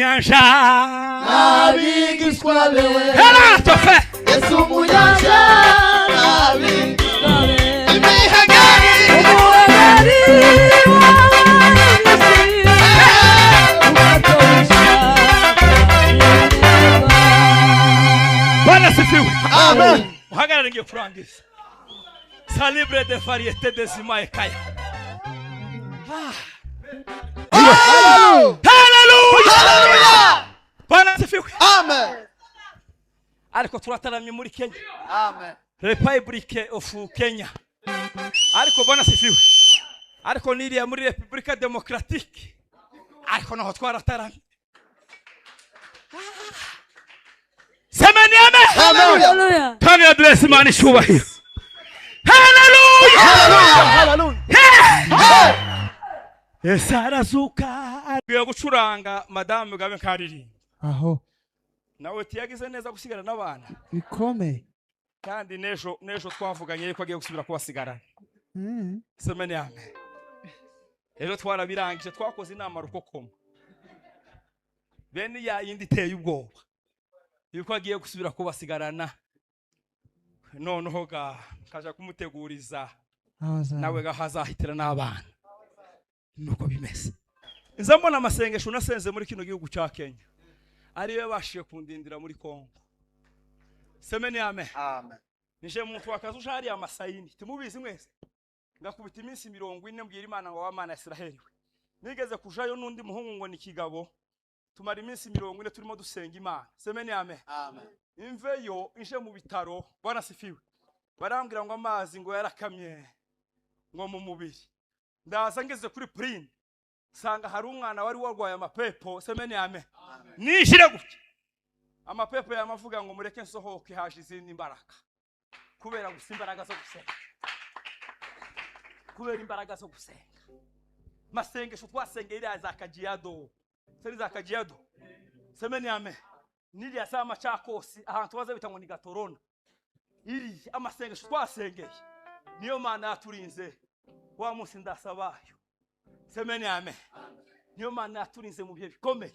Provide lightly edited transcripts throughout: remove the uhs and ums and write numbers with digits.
nyanja abigishwa bewe Heratofe Yesu mu nyanja abigishwa bewe imihagari Bwana sifiwe. Amen. Uhagarara ngiye kurangiza. Calibre de variété des imaekaya. Hallelujah. Bwana sifiwe. Amen. Ariko turataramye muri Kenya. Amen. Republic of Kenya. Ariko bwana sifiwe. Ariko niriya muri Republika Democratique. Ariko naho twarataramye. Semeni amen. Hallelujah. Tani adresi mani shubahiro. Hallelujah. Hallelujah. Esarazuka. Biyo gucuranga Madame Gabe Kariri. Aho. Nawe tiyagize neza gusigara n'abana. Bikome. Kandi nejo twavuganye yuko agiye gusubira kubasigarana. Semeni amen. Ejo twarabirangije twakoze inama rukokoma. Bene ya yindi teye ubwoba. Yuko agiye gusubira kubasigarana. Noneho kaja kumuteguriza. Nawe gahazahitira n'abana. Nuko bimeze. Nza mbona amasengesho nasenze muri kino gihugu cya Kenya. Ariwe bashiye kundindira muri Kongo. Semeni amen. Amen. Nije muntu wakazu hari amasayini. Timubizi mwese. Ngakubita iminsi 40 mbwira Imana ngo wamana Israeli we. Nigeze kujayo nundi muhungu ngo ni kigabo. Tumara iminsi 40 turimo dusenga Imana. Semeni amen. Amen. Imveyo inje mu bitaro Bwana sifiwe. Barambwira ngo amazi ngo yarakamye ngo mu mubiri. Ndaza ngeze kuri print. Sanga hari umwana wari warwaye amapepo. Semeni amen. Nishire gutya. Amapepo yamavuga ngo mureke nsohoke haje izindi imbaraga. Kubera gusa imbaraga zo gusenga. Kubera imbaraga zo gusenga. Masengesho twasengera iriya za Kajiado. Seri za Kajiado. Semeni amen. Niriya za Machakosi ahantu baza bita ngo ni Gatorona. Iri amasengesho twasengeye. Niyo Mana yaturinze wa munsi ndasabayo. Semeni amen. Niyo Mana yaturinze mu bihe bikomeye.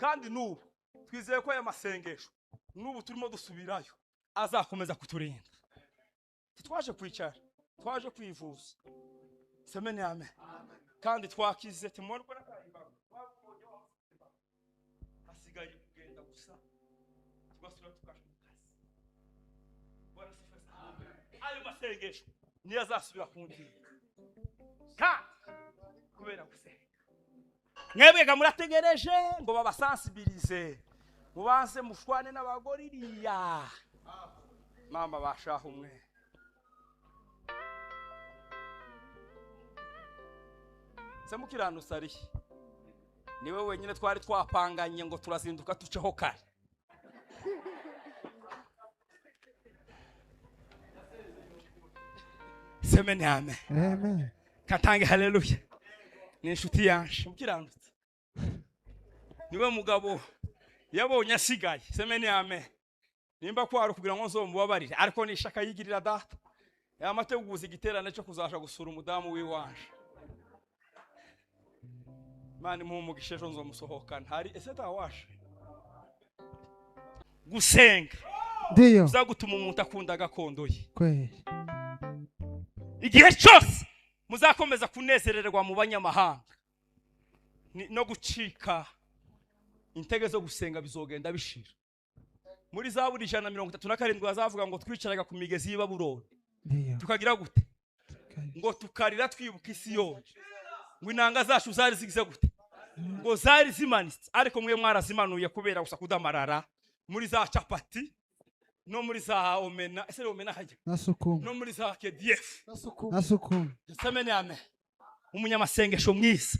Kandi nubu twizeye ko aya masengesho nubu turimo dusubirayo azakomeza kuturinda. Titwaje kwicara, twaje kwivuza. Semeni amen. Kandi twakize timubona ko nakahimbaga. Hasigaye kugenda gusa. Tugasubira tukaje mu kazi. Bwana sifa sana. Ayo masengesho niyo azasubira kundira. Kubera gusenga. Mwebwe murategereje ngo babasensibilize. Mubanse mushwane n'abagore iriya. Mama bashaho umwe. Semukiranusa ari. Niwe wenyine twari twapanganye ngo turazinduka tuceho kare. Semeni amen. Amen. Katange haleluya. Ni inshuti yanje mukiranutse. Niwe mugabo yabonye asigaye. Semeni amen. Nimba kwaro kugira ngo nzomubabarire ariko nishaka yigirira data. Yamateguza igiterane cyo kuzasha gusura umudamu wiwanje. Mani muhumugishe ejo nzomusohokana. Hari ese tawashe. Gusenga. Ndiyo. Uzagutuma umuntu akunda gakondo ye. Kweli. Igihe cyose muzakomeza kunezererwa mu banyamahanga. No gucika intege zo gusenga bizogenda bishira. Muri Zaburi 137 bazavuga ngo twicaraga ku migezi y'Ibabuloni. Tukagira gute? Ngo tukarira twibuka Isiyoni. Ngo inanga zacu zari zigize gute? Ngo zari zimanitse ariko mwe mwarazimanuye kubera gusa kudamarara muri za capati no muri za omena. Ese omena haje? Nasukuma. No muri za KDF. Nasukuma. Semeni amen. Umunyamasengesho mwiza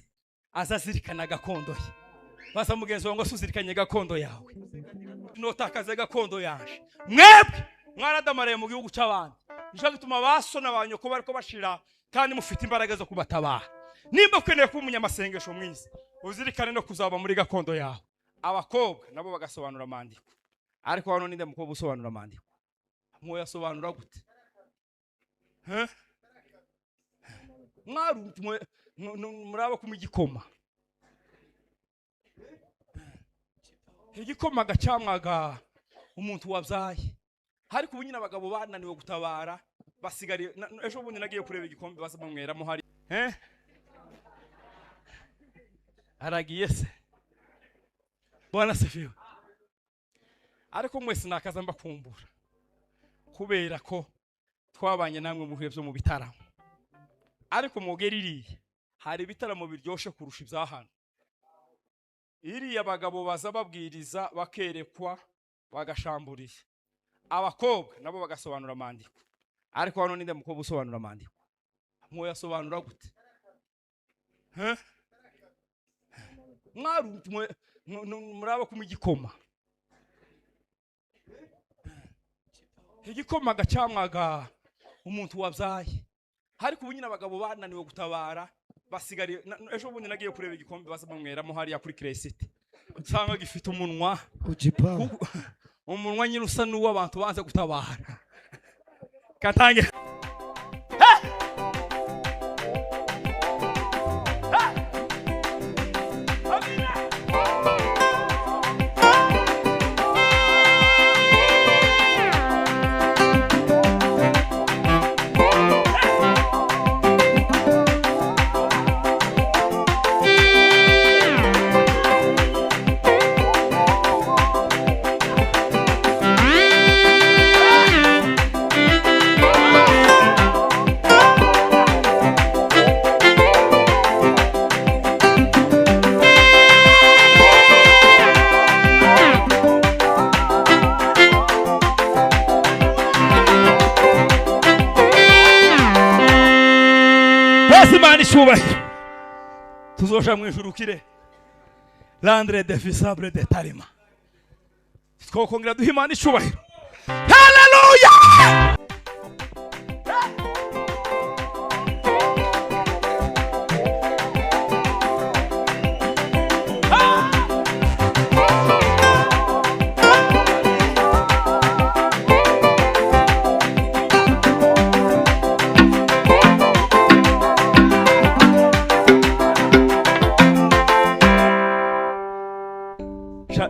azazirikana gakondo ye. Basa mugenzi wangu suzirikanye gakondo yawe. Notakaze gakondo yaje. Mwebwe mwaradamaraye mu gihugu cy'abandi. Nisho gituma basona banyoko bariko bashira kandi mufite imbaraga zo kubatabara. Nimba kweneye ko umunyamasengesho mwiza uzirikane no kuzaba muri gakondo yawe. Abakobwa nabo bagasobanura amandiko. Ariko hano ninde mukobwa usobanura amandiko? Mwoya sobanura gute? Mwaru muraba kumigikoma. igikoma gacamwaga umuntu wabyaye ariko ubu nyine abagabo bananiwe gutabara basigariye. Ejo bundi nagiye kureba igikombe basamweramo hari aragiye se Bwana sifiwe. Ariko mwese nakaza mbakumbura kubera ko twabanye namwe mu bihe byo mu bitaramo, ariko mugeririye hari ibitaramo biryoshe kurusha ibyahano. Iriya abagabo baza babwiriza bakerekwa bagashamburira, abakobwa nabo bagasobanura amandiko. Ariko hano ninde mukobwa usobanura amandiko? Mwo yasobanura gute? Mwaru muraba kumugikoma. Igikoma gacamwaga umuntu wabyaye ariko ubu nyine abagabo bananiwe gutabara basigariye. Ejo bundi nagiye kureba igikombe basamweramo hariya kuri Crescite nsanga gifite umunwa umunwa nyine usa n'uw'abantu banze gutabara. Katange tuzoja mu ijuru kire Landre defisable de Tarima. Twokongera duha Imana icubahiro. Haleluya!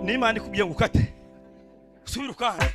N'Imana ikubwiye ngo ukate usubira ukanda.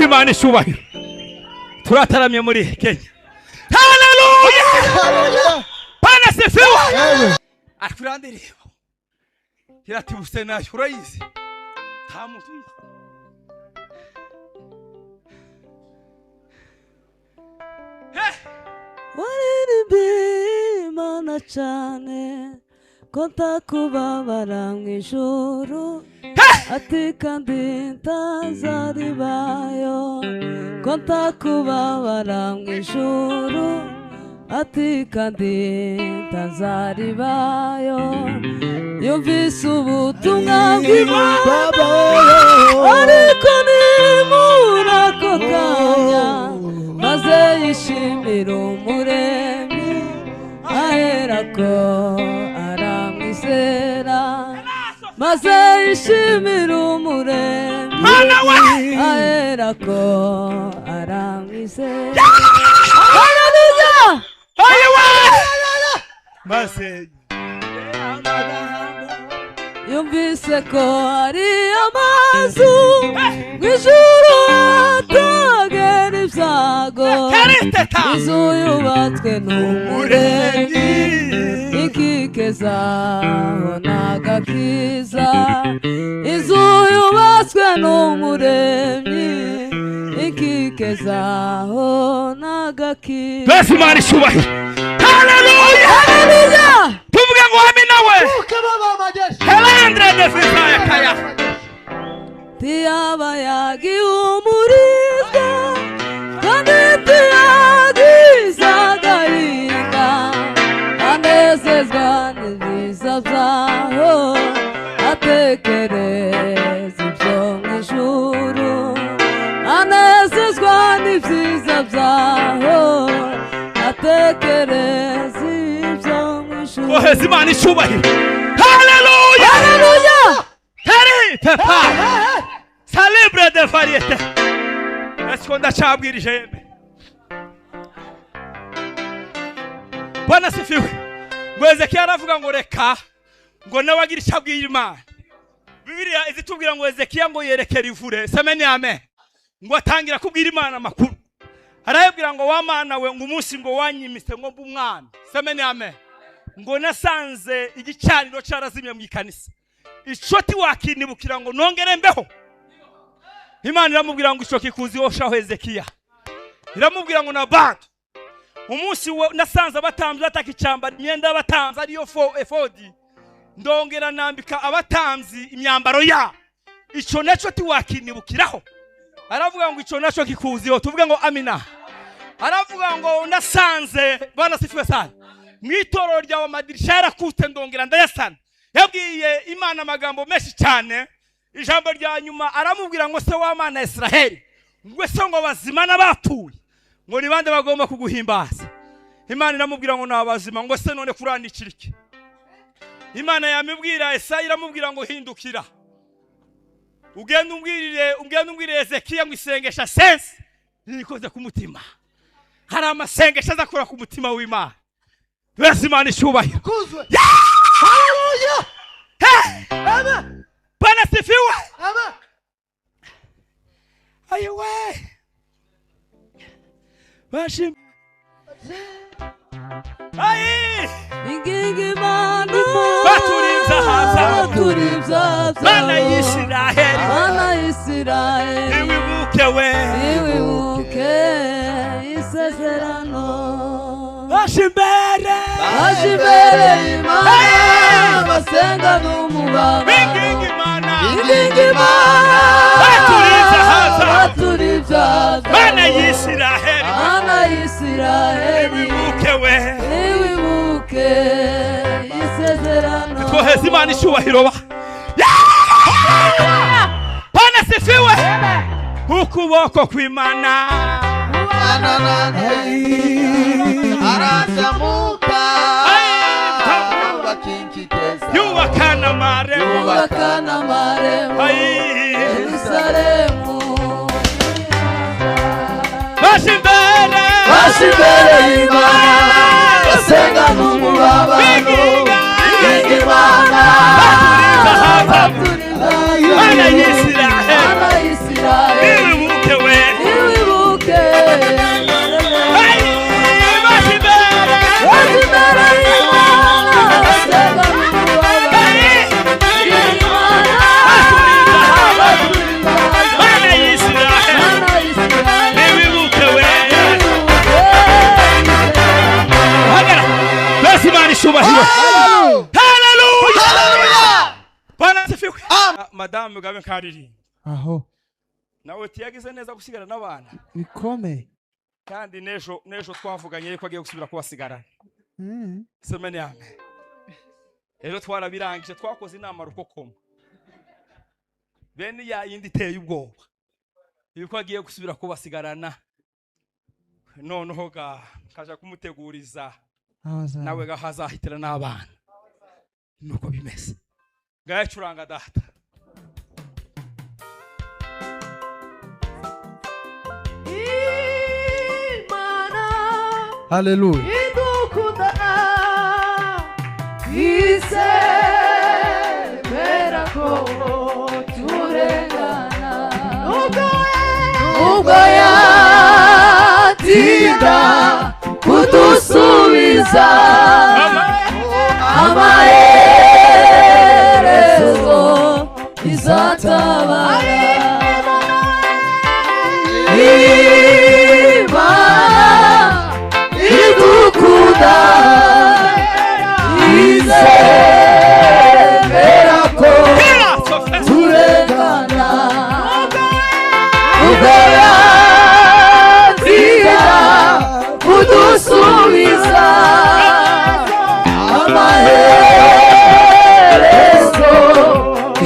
Imana ishubahiro. Turataramye muri Kenya. Haleluya! Bwana sifiwe. Akurandiriye. Irati usena urayizi. Tamu tuyizi. Waribimana cyane konta kubabara mu ijuru ati kandi ntazaribayo konta kubabara mu ijuru ati kandi ntazaribayo yumvise ubutumwa bw'Imana ariko nimura ako kanya maze yishimira Umuremyi aherako aramwizera maze yishimira Umuremyi aherako aramwizera. Haleluya! Maze yumvise ko hari amazu mw'ijuru atagera ibyago inzu yubatswe n'Umuremyi inkike ikikezaho n'agakiza, inzu yubatswe n'umuremyi, ikikezaho n'agakiza. Bless Imana icyubahiro. Haleluya, haleluya. tuvuge ngo amina we. Helandre de Fizaya kaya. Tiyaba yagihumurizwa kandi tiyagiza agahinda, anezezwa n'ibyiza byaho, atekereza ibyo mu ijuru, anezezwa n'ibyiza byaho, atekereza ibyo mu ijuru. Oheza Imana icyubahiro. Haleluya, haleluya. Teri pepa celebre de variete. Ese ndacabwirije yeme. Bwana sifiwe. Ngo Ezekiya aravuga ngo reka ngo nawe agira icyo abwira Imana. Bibiliya izitubwira ngo Ezekiya ngo yerekera ivure. Semeni amen. Ngo atangira kubwira Imana amakuru. Arayibwira ngo wa Mana we ngo umunsi ngo wanyimise ngo bumwana. Semeni amen. Ngo nasanze igicaniro cyarazimye mu ikanisa. Ishoti wakinibukira ngo nongere mbeho. Imana iramubwira ngo ishoki kuzi oshaho Ezekiya. Iramubwira ngo nabantu umunsi nasanze abatambyi batakicambara imyenda y'abatamzi ariyo efodi, ndongera nambika abatamzi imyambaro ya. Ico naco tiwakinibukiraho. Aravuga ngo ico naco kikuziho. Tuvuge ngo amina. Aravuga ngo nasanze Bwana sifiwe sana. Mwitoro rya amadirisha yarakute ndongera ndayasana. Yabwiye Imana amagambo menshi cyane. Ijambo rya nyuma aramubwira ngo se wa Mana Israeli, ngo se ngo bazima n'abapfuye ngo ni bande bagomba kuguhimbaza. Imana iramubwira ngo nabazima, ngo se none kurandikira iki? Imana yamubwira Esaya iramubwira ngo hindukira ugende umbwirire Ezekiya ngo isengesha sense nikoze ku mutima. Hari amasengesho azakora ku mutima w'Imana. Bless Imana icyubahiro. Haleluya. Amen. Bwana sifiwe. Amen. Ayiwe. Bashim. Ayi. Ingingi Imana. Baturinza haza. Baturinza. Mana Yisiraheli. Mana Yisiraheli. Iwibuke we. Iwibuke isezerano. Bashimbere. Bashimbere Imana. Basenga n'umubaba. Ingingi Imana. Ingingi Imana. Baturinza haza. Baturinza. Mana Yisiraheli. Mana Yisiraheli. Iwibuke we. Iwibuke isezerano. Twoheza Imana icyubahiro ba. Bwana sifiwe. Ukuboko kw'Imana. Arazamuka yubakana marembo Yerusalemu. Bashimbere Imana basenga n'umubabaro. Ingingi Imana. Baturinza. Mana Yisiraheli. Mana Yisiraheli. Iwibuke we. Iwibuke. Bashimbere Imana basenga n'umubabaro. Ingingi Imana. Baturinza. Mana Yisiraheli. Mana Yisiraheli. Iwibuke we. Iwibuke. Hagara. Bless Imana icyubahiro. Hallelujah. Bwana sifiwe. Madame Mugabe Kariri. Aho. Nawe tiyagize neza gusigara n'abana. Bikomeye. Kandi nejo twavuganye yuko agiye gusubira kubasigarana. Semeni amen. Rero twarabirangije twakoze inama rukokoma. Bene ya yindi iteye ubwoba. Yuko agiye gusubira kubasigarana. Noneho kaja kumuteguriza. Nawe gahazahitira n'abana. Nuko bimeze. Gayacuranga data. Haleluya. Idukunda isebera ko turengana ubwo yatinda kudusubiza amaherezo izatabara. Imana idukunda izemera ko turengana, ubwo yazira kudusubiza amaherezo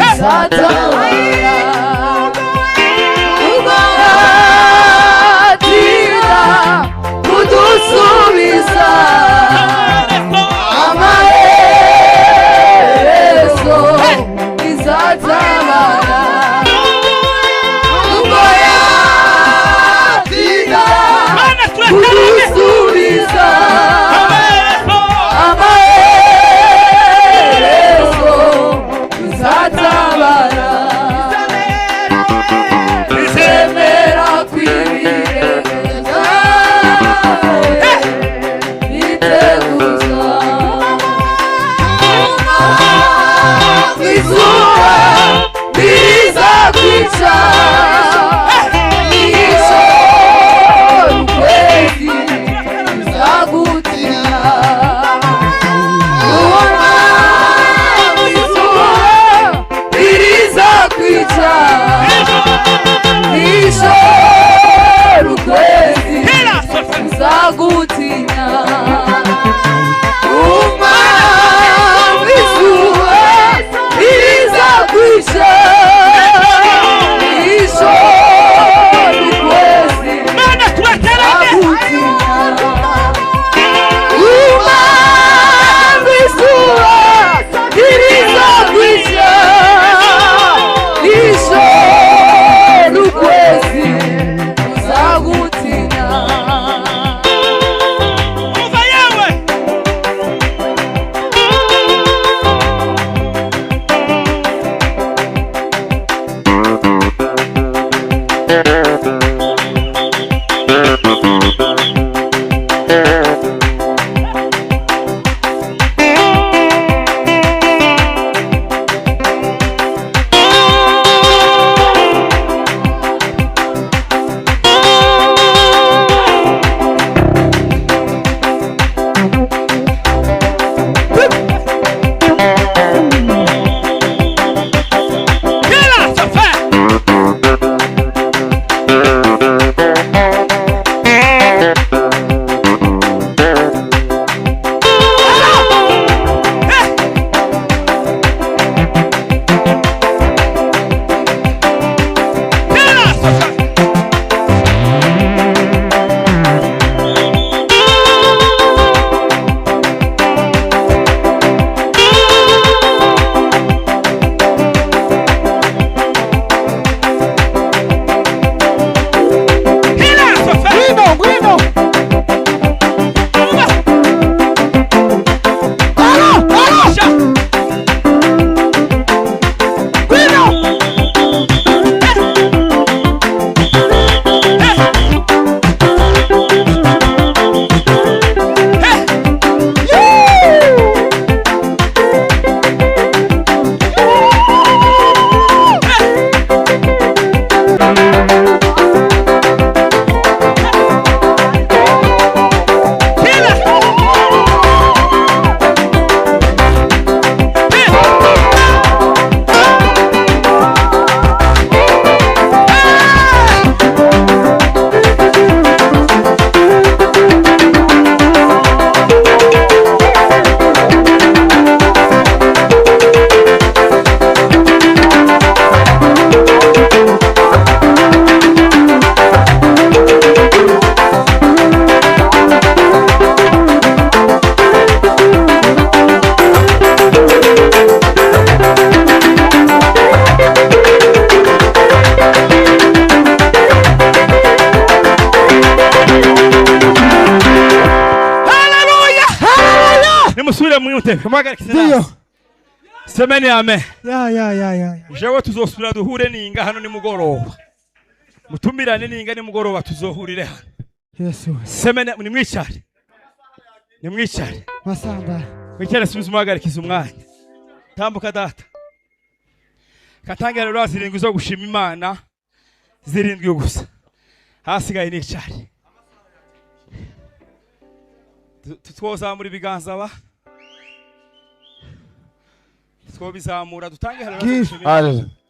izatabara. Ubwo yazira kudusubiza amaherezo izatabara. Ubwo yazira kudusubiza amaherezo izatabara. Izemera kwibireza iteguza izuba rizakwica ijoro ukwezi rizagutira. Ubona izuba rizakwica ijoro ukwezi rizagutinya. Umwami izuba rizakwica ijoro ukwezi rizagutinya. Umwami izuba rizakwica ijoro ukwezi rizagutinya. Umva yewe musubire mwute Ndiyo. Semeni amen. Ya. Jewe tuzosubira duhure ninga hano ni mugoroba. Mutumirane ninga ni mugoroba tuzohurire hano. Yesu. Semeni ni mwicare. Ni mwicare. Masamba. Wikera subiza umuhagarikiza umwanya. Tambuka data. Katangira rero zirindwi zo gushima Imana. Zirindwi gusa. Hasigaye n'icari. Tutwoza muri biganza ba. Twobizamura dutange rero gushima. Hallelujah.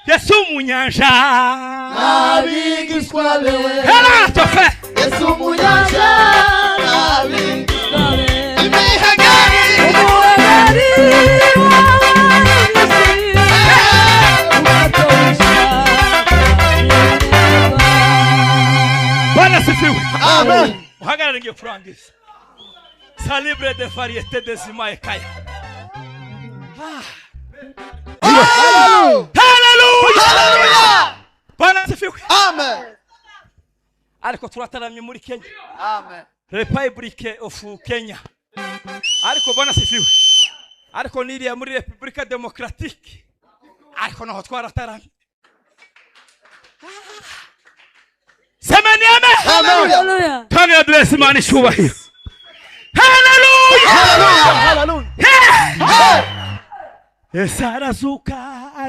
Yesu munyanja Nabigishwa bewe Hela tofe Yesu munyanja Nabigishwa bewe Imihagari Umuhagari Bwana sifiwe. Amen. Uhagarare ngiye kurangiza. Calibre de variété des imaekaya. Hallelujah! Bwana sifiwe. Amen. Ariko turataramye muri Kenya. Amen. Republic of Kenya. Ariko Bwana sifiwe. Ariko niriya muri Republika Democratique. Ariko naho twarataramye. Semeni amen. Hallelujah. Kani ya bless Imana ishubahiro. Hallelujah. Hallelujah. Hallelujah. Yes, arazuka.